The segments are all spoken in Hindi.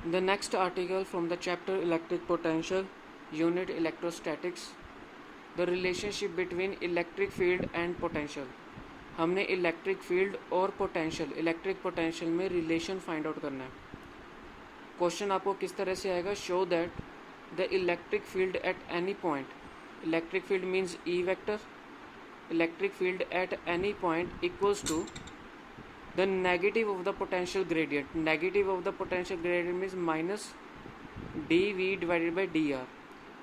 The next article from the chapter Electric Potential, Unit Electrostatics, the relationship between electric field and potential. हमने इलेक्ट्रिक फील्ड और पोटेंशियल, इलेक्ट्रिक पोटेंशियल में रिलेशन फाइंड आउट करना है. क्वेश्चन आपको किस तरह से आएगा? Show that the electric field at any point, electric field means E vector, electric field at any point equals to the negative of the potential gradient. Negative of the potential gradient means minus dv divided by dr.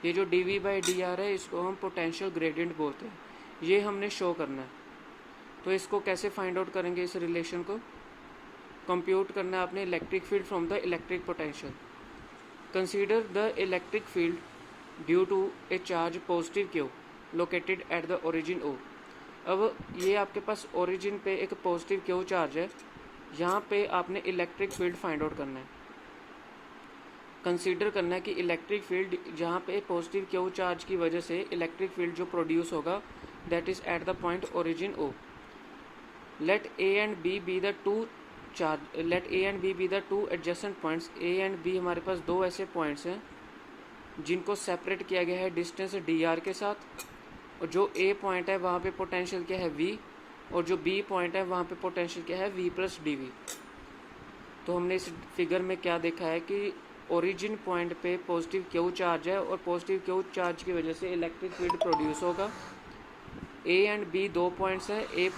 ये जो dv by dr है इसको हम पोटेंशियल ग्रेडियंट बोलते हैं. ये हमने शो करना है. तो इसको कैसे फाइंड आउट करेंगे? इस रिलेशन को कंप्यूट करना है आपने electric field from the electric potential. Consider the electric field due to a charge positive Q located at the origin O. अब ये आपके पास ओरिजिन पे एक पॉजिटिव क्यू चार्ज है, यहाँ पे आपने इलेक्ट्रिक फील्ड फाइंड आउट करना है. कंसीडर करना है कि इलेक्ट्रिक फील्ड जहाँ पे पॉजिटिव क्यू चार्ज की वजह से इलेक्ट्रिक फील्ड जो प्रोड्यूस होगा that is at the point origin O. Let A and B be the two adjacent points. A and B हमारे पास दो ऐसे पॉइंट्स हैं जिनको सेपरेट किया गया है डिस्टेंस डी आर के साथ. और जो ए पॉइंट है वहाँ पे पोटेंशियल क्या है v, और जो बी पॉइंट है वहाँ पे पोटेंशियल क्या है v प्लस डी वी. तो हमने इस फिगर में क्या देखा है कि ओरिजिन पॉइंट पे पॉजिटिव क्यू चार्ज है और पॉजिटिव क्यू चार्ज की वजह से इलेक्ट्रिक फील्ड प्रोड्यूस होगा. ए एंड बी दो पॉइंट्स हैं. ए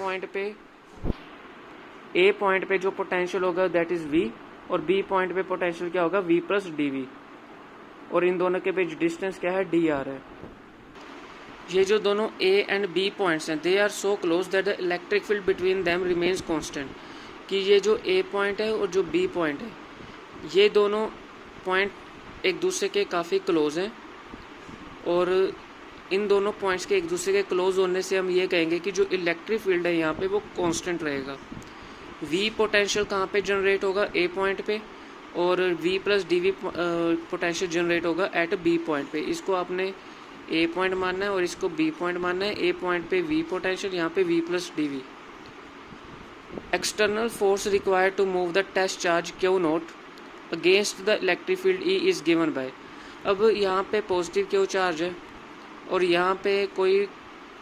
पॉइंट पे जो पोटेंशियल होगा दैट इज v, और बी पॉइंट पे पोटेंशियल क्या होगा v प्लस डी वी, और इन दोनों के बीच डिस्टेंस क्या है डी आर है. ये जो दोनों ए एंड बी पॉइंट्स हैं they are so close that the electric field between them remains constant. कि ये जो ए पॉइंट है और जो बी पॉइंट है ये दोनों पॉइंट एक दूसरे के काफ़ी क्लोज हैं, और इन दोनों पॉइंट्स के एक दूसरे के क्लोज होने से हम ये कहेंगे कि जो इलेक्ट्रिक फील्ड है यहाँ पे वो कांस्टेंट रहेगा. वी पोटेंशियल कहाँ पे जनरेट होगा? ए पॉइंट पे, और V plus D V potential generate होगा एट बी पॉइंट पे. इसको आपने ए पॉइंट मानना है और इसको बी पॉइंट मानना है. ए पॉइंट पे वी पोटेंशियल, यहाँ पे V plus D V. External force required to move the test charge Q naught against the electric field E is given by. अब यहाँ पे पॉजिटिव क्यू चार्ज है और यहाँ पे कोई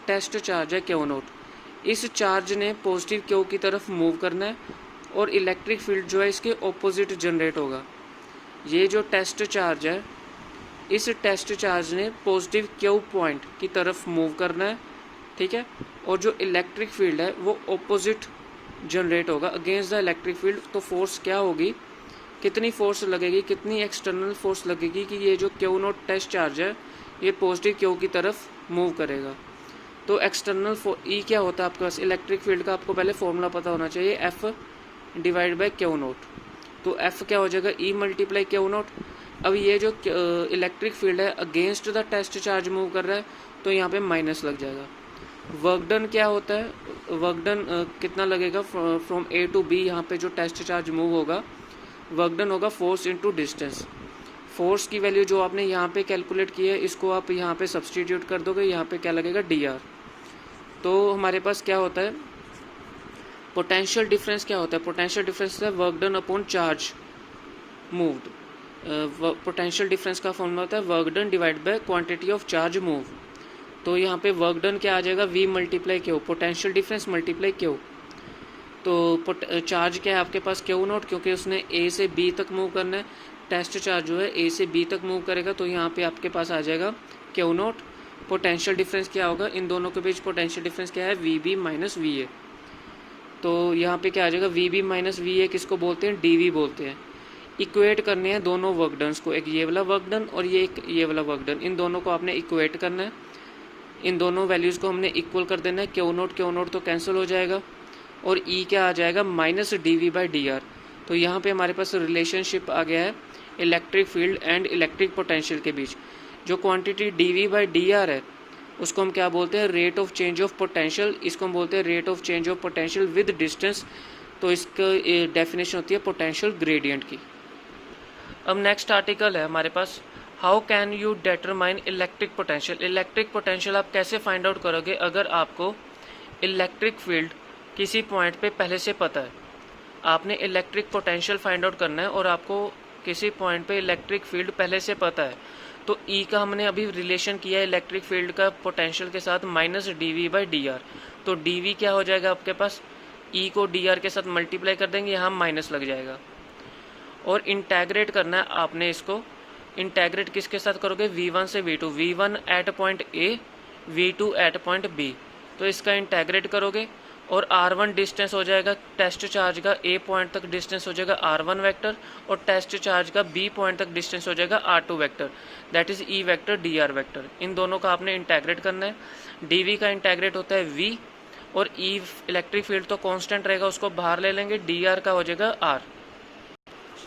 टेस्ट चार्ज है क्यू नोट. इस चार्ज ने पॉजिटिव क्यू की तरफ मूव करना है और इलेक्ट्रिक फील्ड जो है इसके ऑपोजिट जनरेट होगा. ये जो टेस्ट चार्ज है इस टेस्ट चार्ज ने पॉजिटिव क्यू पॉइंट की तरफ मूव करना है, ठीक है, और जो इलेक्ट्रिक फील्ड है वो ऑपोजिट जनरेट होगा अगेंस्ट द इलेक्ट्रिक फील्ड. तो फोर्स क्या होगी, कितनी फोर्स लगेगी, कितनी एक्सटर्नल फोर्स लगेगी कि ये जो क्यू नोट टेस्ट चार्ज है ये पॉजिटिव क्यू की तरफ मूव करेगा. तो एक्सटर्नल ई क्या होता है आपके पास? इलेक्ट्रिक फील्ड का आपको पहले फॉर्मूला पता होना चाहिए, F divide by Q naught. तो एफ क्या हो जाएगा? E multiply Q naught. अब ये जो इलेक्ट्रिक फील्ड है against the test charge move कर रहा है तो यहाँ पे माइनस लग जाएगा. वर्क डन क्या होता है? वर्क डन कितना लगेगा फ्रॉम ए टू बी? यहाँ पे जो टेस्ट चार्ज मूव होगा वर्क डन होगा फोर्स इनटू डिस्टेंस. फोर्स की वैल्यू जो आपने यहाँ पे कैलकुलेट की है इसको आप यहाँ पे सब्सटीट्यूट कर दोगे, यहाँ पे क्या लगेगा डी आर. तो हमारे पास क्या होता है? पोटेंशियल डिफरेंस क्या होता है? पोटेंशियल डिफरेंस है work done upon charge moved. Potential difference का फॉर्मूला होता है work done divide by quantity of charge move. तो यहाँ पे वर्क डन क्या आ जाएगा? V multiply Q, potential difference multiply Q. तो चार्ज क्या है आपके पास? क्यू नोट, क्योंकि उसने ए से बी तक मूव करना है. टेस्ट चार्ज जो है ए से बी तक मूव करेगा तो यहाँ पे आपके पास आ जाएगा क्यू नोट. पोटेंशियल डिफरेंस क्या होगा? इन दोनों के बीच पोटेंशियल डिफरेंस क्या है? V B minus V A. तो यहाँ पे क्या आ जाएगा? V B minus V A किसको बोलते हैं? डी वी बोलते हैं. इक्वेट करने हैं दोनों वर्क डन्स को, एक ये वाला वर्क डन और ये वाला वर्क डन. इन दोनों को आपने इक्वेट करना है, इन दोनों वैल्यूज़ को हमने इक्वल कर देना है. क्यू नोट तो कैंसिल हो जाएगा और ई क्या आ जाएगा? Minus D V by D R. तो यहाँ पे हमारे पास रिलेशनशिप आ गया है electric field and electric potential के बीच. जो quantity D V by D R है उसको हम क्या बोलते हैं? Rate of change of potential. इसको हम बोलते हैं rate of change of potential with distance. तो इसका डेफिनेशन होती है पोटेंशियल ग्रेडियंट की. अब नेक्स्ट आर्टिकल है हमारे पास, how can you determine electric potential. Electric potential आप कैसे फाइंड आउट करोगे अगर आपको इलेक्ट्रिक फील्ड किसी पॉइंट पे पहले से पता है. आपने इलेक्ट्रिक पोटेंशियल फाइंड आउट करना है और आपको किसी पॉइंट पे इलेक्ट्रिक फील्ड पहले से पता है, तो ई का हमने अभी रिलेशन किया है इलेक्ट्रिक फील्ड का पोटेंशियल के साथ minus D V by D R. तो डी वी क्या हो जाएगा आपके पास, ई को डी आर के साथ मल्टीप्लाई कर देंगे, यहाँ माइनस लग जाएगा। और इंटेग्रेट करना है आपने इसको, इंटेग्रेट किसके साथ करोगे, v1 से v2, v1 at point A, v2 at point B. तो इसका इंटेग्रेट करोगे और r1 डिस्टेंस हो जाएगा टेस्ट चार्ज का, a पॉइंट तक डिस्टेंस हो जाएगा r1 वेक्टर, और टेस्ट चार्ज का b पॉइंट तक डिस्टेंस हो जाएगा r2 vector, that is e vector dr vector. इन दोनों का आपने इंटेग्रेट करना है। dv का इंटेग्रेट होता है v, और e इलेक्ट्रिक फील्ड तो कांस्टेंट रहेगा, उसको बाहर ले लेंगे, dr का हो जाएगा r।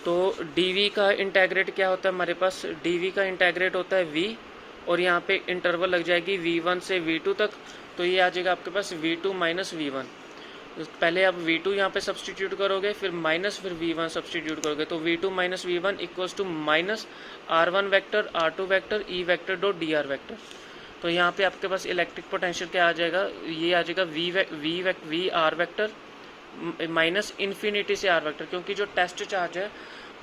तो dv का इंटेग्रेट क्या होता है हमारे पास, dv का इंटेग्रेट होता है v, और यहाँ पे इंटरवल लग जाएगी v1 से v2 तक, तो ये आ जाएगा आपके पास v2 माइनस वी1। पहले आप v2 यहाँ पे सब्सटीट्यूट करोगे, फिर माइनस, फिर v1 सब्सटीट्यूट करोगे, तो v2 minus V one equals to minus r1 vector, r2 vector, e vector dot dr vector. तो यहाँ पे आपके पास इलेक्ट्रिक पोटेंशियल क्या आ जाएगा, ये आ जाएगा V R vector minus infinity से आर वेक्टर, क्योंकि जो टेस्ट चार्ज है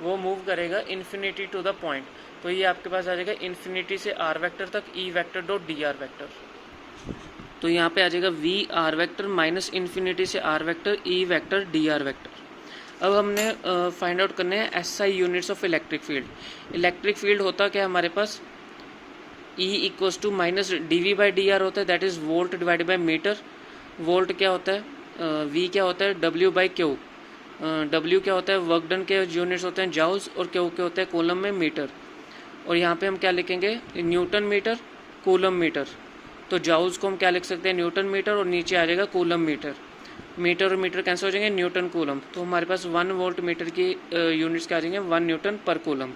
वो मूव करेगा इन्फिनिटी टू द पॉइंट, तो ये आपके पास आ जाएगा इन्फिनिटी से आर वेक्टर तक E vector dot D R vector. तो यहाँ पे आ जाएगा V R vector minus infinity से R vector E vector D R vector. अब हमने फाइंड आउट करने हैं SI units of electric field. Electric field होता क्या है हमारे पास, E equals to minus D V by D R होता है, that is volt divided by metre. Volt क्या होता है, वी क्या होता है, डब्ल्यू बाई क्यू। डब्ल्यू क्या होता है, वर्क डन के यूनिट्स होते हैं जाउल्स, और क्यू क्या होता है कूलम में मीटर। और यहाँ पे हम क्या लिखेंगे, न्यूटन मीटर, कूलम मीटर। तो जाउल्स को हम क्या लिख सकते हैं, न्यूटन मीटर, और नीचे आ जाएगा कूलम मीटर। मीटर और मीटर कैंसिल हो जाएंगे, न्यूटन कूलम। तो हमारे पास 1 वोल्ट मीटर की यूनिट्स क्या आ जाएंगे, 1 न्यूटन पर कूलम।